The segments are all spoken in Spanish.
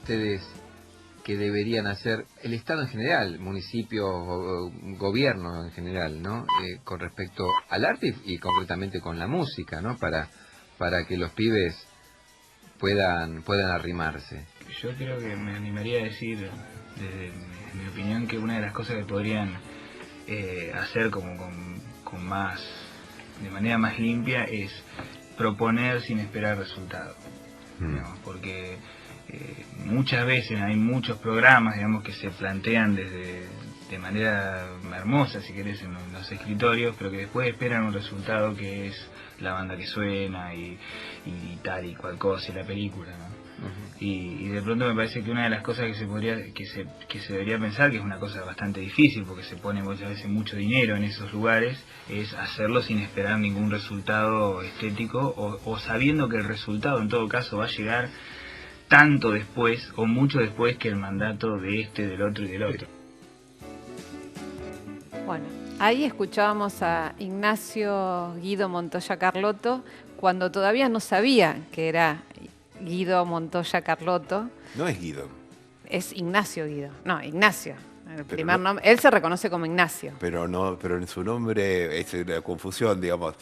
ustedes que deberían hacer el Estado en general, municipios, gobierno en general, ¿no? Con respecto al arte y concretamente con la música, ¿no? Para que los pibes puedan arrimarse. Yo creo que me animaría a decir, desde mi opinión, que una de las cosas que podrían hacer como con más, de manera más limpia, es proponer sin esperar resultados, digamos, porque muchas veces hay muchos programas, digamos, que se plantean de manera hermosa, si querés, en los escritorios, pero que después esperan un resultado que es la banda que suena y tal y cual cosa, y la película, ¿no? Y de pronto me parece que una de las cosas que se debería pensar, que es una cosa bastante difícil porque se pone muchas veces mucho dinero en esos lugares, es hacerlo sin esperar ningún resultado estético o sabiendo que el resultado en todo caso va a llegar tanto después o mucho después que el mandato de este, del otro y del otro. Bueno, ahí escuchábamos a Ignacio Guido Montoya Carlotto cuando todavía no sabía que era Guido Montoya Carlotto. No es Guido. Es Ignacio Guido. No, Ignacio. El primer nombre. Él se reconoce como Ignacio. Pero en su nombre es una confusión, digamos.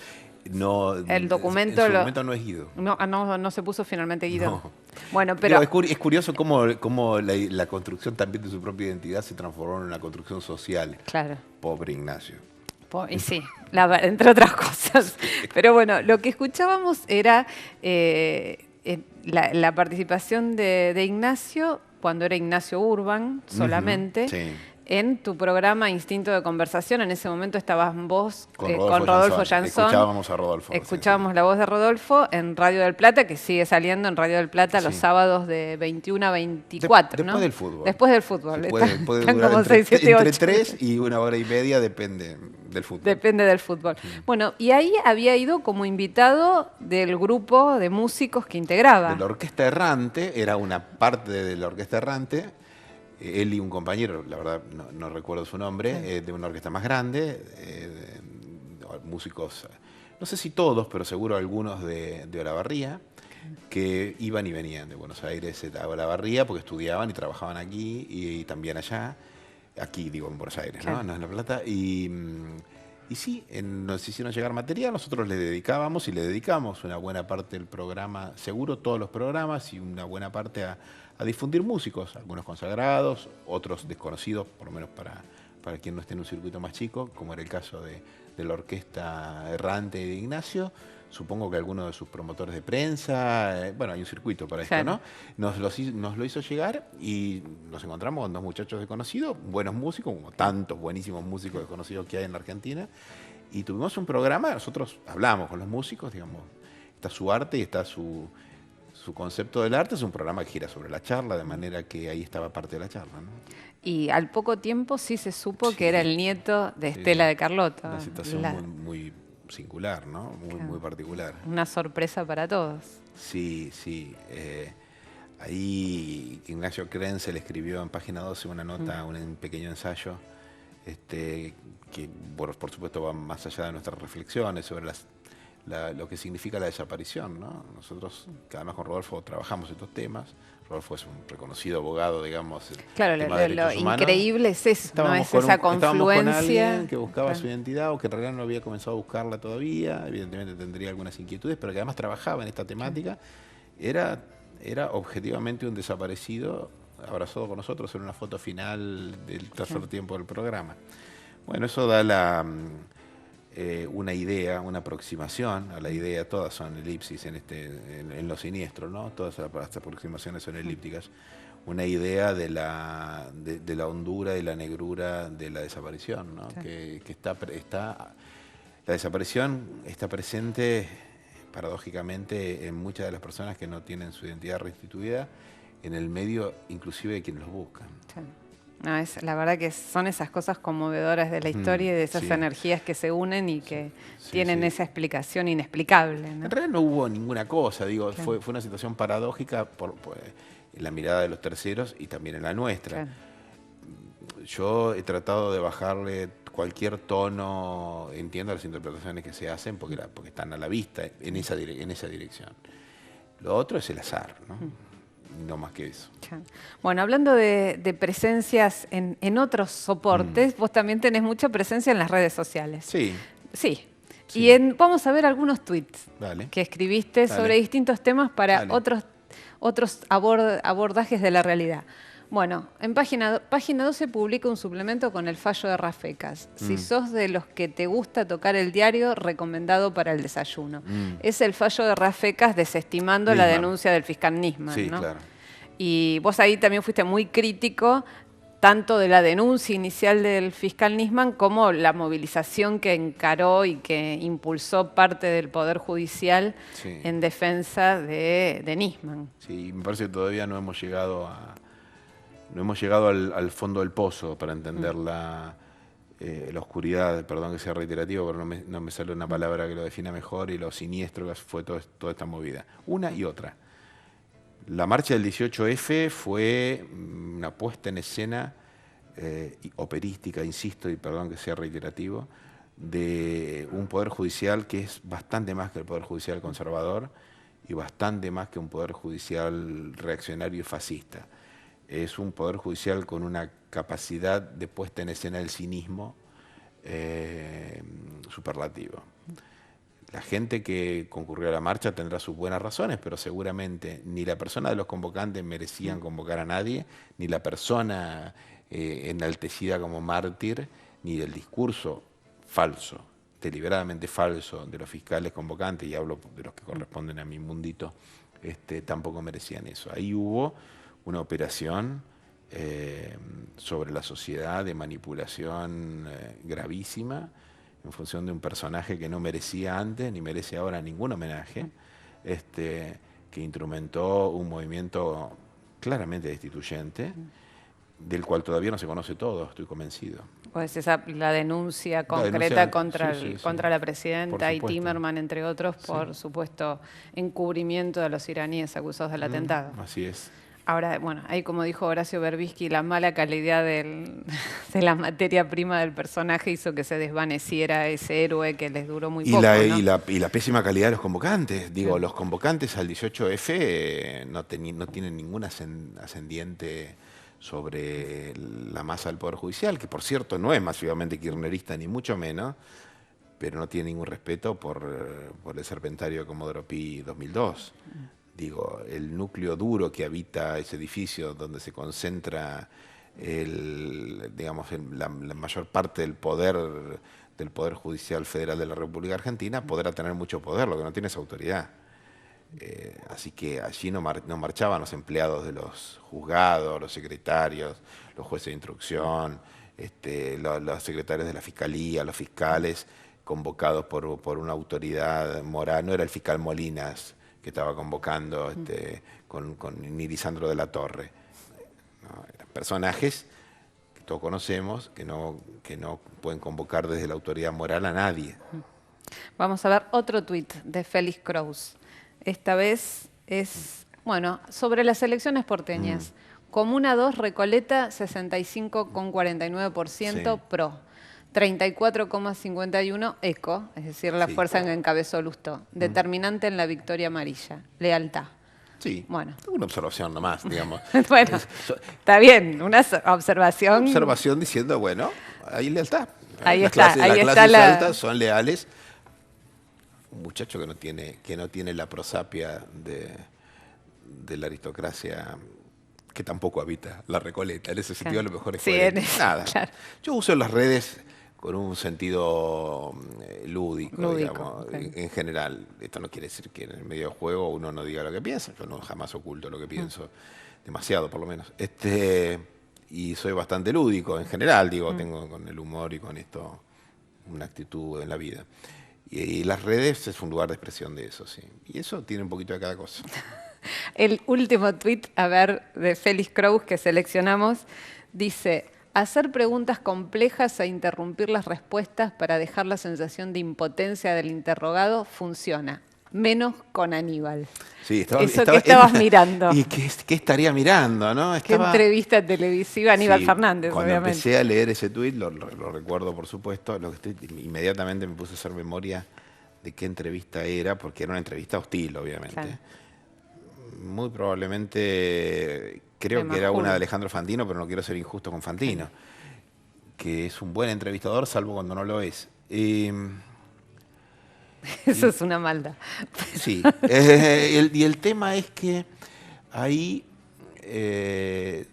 No, el documento, en su documento no es Guido. No se puso finalmente Guido. No. Bueno, pero es curioso cómo la construcción también de su propia identidad se transformó en una construcción social. Claro. Pobre Ignacio. Y sí, entre otras cosas. Pero bueno, lo que escuchábamos era la participación de Ignacio cuando era Ignacio Urban solamente. Sí. En tu programa Instinto de Conversación, en ese momento estabas vos con Rodolfo Jansson. Escuchábamos a Rodolfo. Escuchábamos la voz de Rodolfo en Radio del Plata, que sigue saliendo en Radio del Plata los sábados de 21 a 24, después ¿no? del fútbol. Después del fútbol. Puede están durar como 6, 7, 8. Entre 3 y 1 hora y media, depende del fútbol. Depende del fútbol. Bueno, y ahí había ido como invitado del grupo de músicos que integraba. De la Orquesta Errante, era una parte de la Orquesta Errante. Él y un compañero, la verdad no recuerdo su nombre, de una orquesta más grande, músicos, no sé si todos, pero seguro algunos de Olavarría, que iban y venían de Buenos Aires a Olavarría porque estudiaban y trabajaban aquí y también allá, aquí digo en Buenos Aires, ¿no? No en La Plata, y sí, nos hicieron llegar material, nosotros le dedicábamos y le dedicamos una buena parte del programa, seguro todos los programas y una buena parte a difundir músicos, algunos consagrados, otros desconocidos, por lo menos para quien no esté en un circuito más chico, como era el caso de la Orquesta Errante de Ignacio. Supongo que algunos de sus promotores de prensa, bueno, hay un circuito para esto, ¿no? Nos lo hizo llegar y nos encontramos con dos muchachos desconocidos, buenos músicos, como tantos buenísimos músicos desconocidos que hay en la Argentina, y tuvimos un programa, nosotros hablamos con los músicos, digamos, está su arte y está su concepto del arte, es un programa que gira sobre la charla, de manera que ahí estaba parte de la charla, ¿no? Y al poco tiempo sí se supo que era el nieto de Estela de Carlotto. Una situación muy singular, ¿no? Muy particular. Una sorpresa para todos. Sí. Ahí Ignacio Krenzel escribió en Página 12 una nota, un pequeño ensayo, que por supuesto va más allá de nuestras reflexiones sobre lo que significa la desaparición, ¿no? Nosotros, que además con Rodolfo trabajamos estos temas. Rodolfo es un reconocido abogado, digamos. Claro, lo increíble es eso, ¿no? Es esa confluencia. Estábamos con alguien que buscaba su identidad o que en realidad no había comenzado a buscarla todavía, evidentemente tendría algunas inquietudes, pero que además trabajaba en esta temática. Era objetivamente un desaparecido abrazado con nosotros en una foto final del tercer tiempo del programa. Bueno, eso da una idea, una aproximación a la idea, todas son elipsis en lo siniestro, ¿no? Todas las aproximaciones son elípticas. Una idea de la hondura y la negrura de la desaparición, ¿no? Que la desaparición está presente paradójicamente en muchas de las personas que no tienen su identidad restituida, en el medio inclusive de quienes los buscan. Sí. No, la verdad que son esas cosas conmovedoras de la historia y de esas energías que se unen y que tienen esa explicación inexplicable, ¿no? En realidad no hubo ninguna cosa, digo, fue una situación paradójica por en la mirada de los terceros y también en la nuestra. Yo he tratado de bajarle cualquier tono, entiendo las interpretaciones que se hacen porque están a la vista en esa dirección. Lo otro es el azar, ¿no? no más que eso. Bueno, hablando de presencias en otros soportes, vos también tenés mucha presencia en las redes sociales. Sí. Sí. Sí. Y vamos a ver algunos tweets Dale. que escribiste Dale. sobre distintos temas para Dale. otros abordajes de la realidad. Bueno, en página 12 publica un suplemento con el fallo de Rafecas. Si sos de los que te gusta tocar el diario, recomendado para el desayuno. Es el fallo de Rafecas desestimando la Nisman. denuncia del fiscal Nisman, Sí, ¿no? claro. Y vos ahí también fuiste muy crítico, tanto de la denuncia inicial del fiscal Nisman como la movilización que encaró y que impulsó parte del Poder Judicial Sí. en defensa de Nisman. Sí, me parece que todavía no hemos llegado al fondo del pozo para entender la oscuridad, perdón que sea reiterativo, pero no me sale una palabra que lo defina mejor, y lo siniestro que fue toda esta movida. Una y otra. La marcha del 18F fue una puesta en escena operística, insisto, y perdón que sea reiterativo, de un poder judicial que es bastante más que el poder judicial conservador y bastante más que un poder judicial reaccionario y fascista. Es un poder judicial con una capacidad de puesta en escena del cinismo superlativo. La gente que concurrió a la marcha tendrá sus buenas razones, pero seguramente ni la persona de los convocantes merecían convocar a nadie, ni la persona enaltecida como mártir, ni del discurso falso, deliberadamente falso de los fiscales convocantes, y hablo de los que corresponden a mi mundito, tampoco merecían eso. Ahí hubo una operación sobre la sociedad de manipulación gravísima, en función de un personaje que no merecía antes ni merece ahora ningún homenaje, que instrumentó un movimiento claramente destituyente, del cual todavía no se conoce todo, estoy convencido. Pues la denuncia concreta contra la presidenta y Timerman, entre otros, por supuesto, encubrimiento de los iraníes acusados del atentado. Así es. Ahora, bueno, ahí como dijo Horacio Berbisky, la mala calidad de la materia prima del personaje hizo que se desvaneciera ese héroe que les duró muy poco, ¿no? Y la pésima calidad de los convocantes. Digo, los convocantes al 18F no tienen ningún ascendiente sobre la masa del Poder Judicial, que por cierto no es masivamente kirchnerista ni mucho menos, pero no tiene ningún respeto por el serpentario de Comodoro Pi 2002. Digo, el núcleo duro que habita ese edificio, donde se concentra la mayor parte del Poder Judicial Federal de la República Argentina, podrá tener mucho poder, lo que no tiene es autoridad. Así que allí no marchaban los empleados de los juzgados, los secretarios, los jueces de instrucción, los secretarios de la fiscalía, los fiscales, convocados por una autoridad moral. No era el fiscal Molinas que estaba convocando ni Lisandro de la Torre. No, eran personajes que todos conocemos, que no pueden convocar desde la autoridad moral a nadie. Vamos a ver otro tuit de Félix Kraus. Esta vez es, sobre las elecciones porteñas. Comuna 2, Recoleta, 65,49% Sí. pro. 34,51 ECO, es decir, la fuerza que encabezó Lustó. Determinante en la victoria amarilla. Lealtad. Sí, Bueno. una observación nomás, digamos. Bueno, está bien, una observación. Observación diciendo, bueno, hay lealtad. Ahí Las está, clases, ahí las está clases altas son leales. Un muchacho que no tiene la prosapia de la aristocracia, que tampoco habita la Recoleta. En ese sentido, Claro. a lo mejor es Sí, coherente. en eso, Nada. claro. Yo uso las redes con un sentido lúdico, digamos, okay. en general. Esto no quiere decir que en el medio de juego uno no diga lo que piensa. Yo no jamás oculto lo que pienso, demasiado por lo menos. Y soy bastante lúdico en general, digo, tengo con el humor y con esto una actitud en la vida. Y las redes es un lugar de expresión de eso, sí. Y eso tiene un poquito de cada cosa. El último tuit, de Félix Kraus que seleccionamos, dice: hacer preguntas complejas e interrumpir las respuestas para dejar la sensación de impotencia del interrogado funciona. Menos con Aníbal. Sí, ¿Qué estabas mirando? ¿Y qué estaría mirando, no? ¿Qué entrevista televisiva? Aníbal Fernández, cuando obviamente. empecé a leer ese tuit, lo recuerdo por supuesto, inmediatamente me puse a hacer memoria de qué entrevista era, porque era una entrevista hostil, obviamente. Claro. muy probablemente, creo que era una de Alejandro Fantino, pero no quiero ser injusto con Fantino, que es un buen entrevistador, salvo cuando no lo es. Eso es una maldad. Sí, y el tema es que ahí,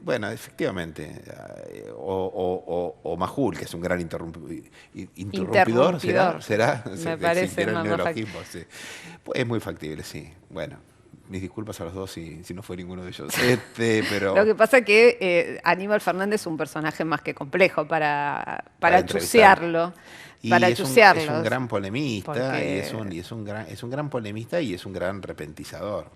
bueno, efectivamente, o Majul, que es un gran interrumpidor, ¿será? Me parece el más neologismo, sí. Pues es muy factible, sí. Bueno, mis disculpas a los dos si no fue ninguno de ellos. Pero lo que pasa es que Aníbal Fernández es un personaje más que complejo para chusearlo. Para es un gran polemista, porque... es un gran polemista y es un gran repentizador,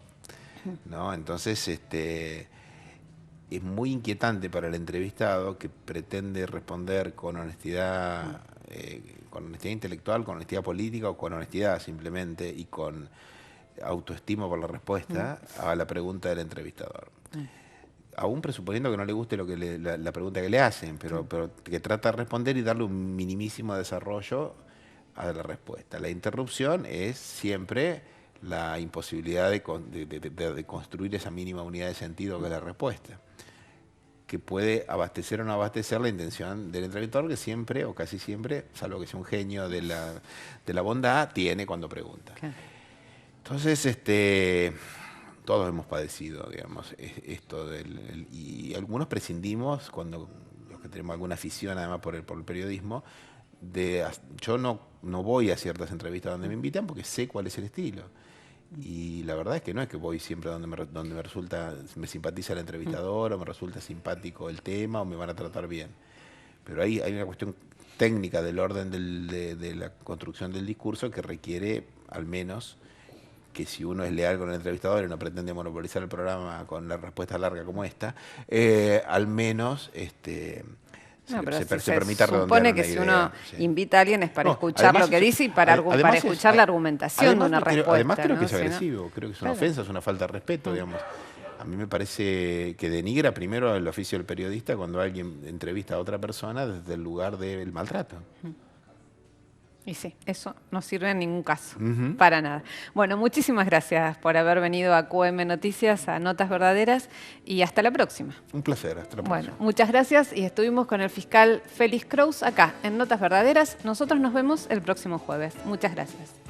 ¿no? Entonces, es muy inquietante para el entrevistado que pretende responder con honestidad intelectual, con honestidad política o con honestidad simplemente y con autoestima por la respuesta a la pregunta del entrevistador. Aún presuponiendo que no le guste la pregunta que le hacen, pero que trata de responder y darle un minimísimo desarrollo a la respuesta. La interrupción es siempre la imposibilidad de construir esa mínima unidad de sentido que es la respuesta, que puede abastecer o no abastecer la intención del entrevistador, que siempre o casi siempre, salvo que sea un genio de la bondad, tiene cuando pregunta. Okay. Entonces, todos hemos padecido, digamos, esto y algunos prescindimos, cuando los que tenemos alguna afición además por el periodismo, yo no voy a ciertas entrevistas donde me invitan porque sé cuál es el estilo. Y la verdad es que no es que voy siempre donde me simpatiza el entrevistador o me resulta simpático el tema o me van a tratar bien. Pero hay una cuestión técnica del orden de la construcción del discurso que requiere al menos que si uno es leal con el entrevistador y no pretende monopolizar el programa con la respuesta larga como esta, al menos se permita redondear una idea. Supone que si uno invita a alguien es para escuchar lo que dice y para escuchar la argumentación de una respuesta. Además creo que es agresivo, creo que es una ofensa, es una falta de respeto, digamos. A mí me parece que denigra primero el oficio del periodista cuando alguien entrevista a otra persona desde el lugar del maltrato. Y sí, eso no sirve en ningún caso, para nada. Bueno, muchísimas gracias por haber venido a QM Noticias, a Notas Verdaderas, y hasta la próxima. Un placer, hasta la próxima. Bueno, muchas gracias, y estuvimos con el fiscal Félix Kraus acá en Notas Verdaderas. Nosotros nos vemos el próximo jueves. Muchas gracias.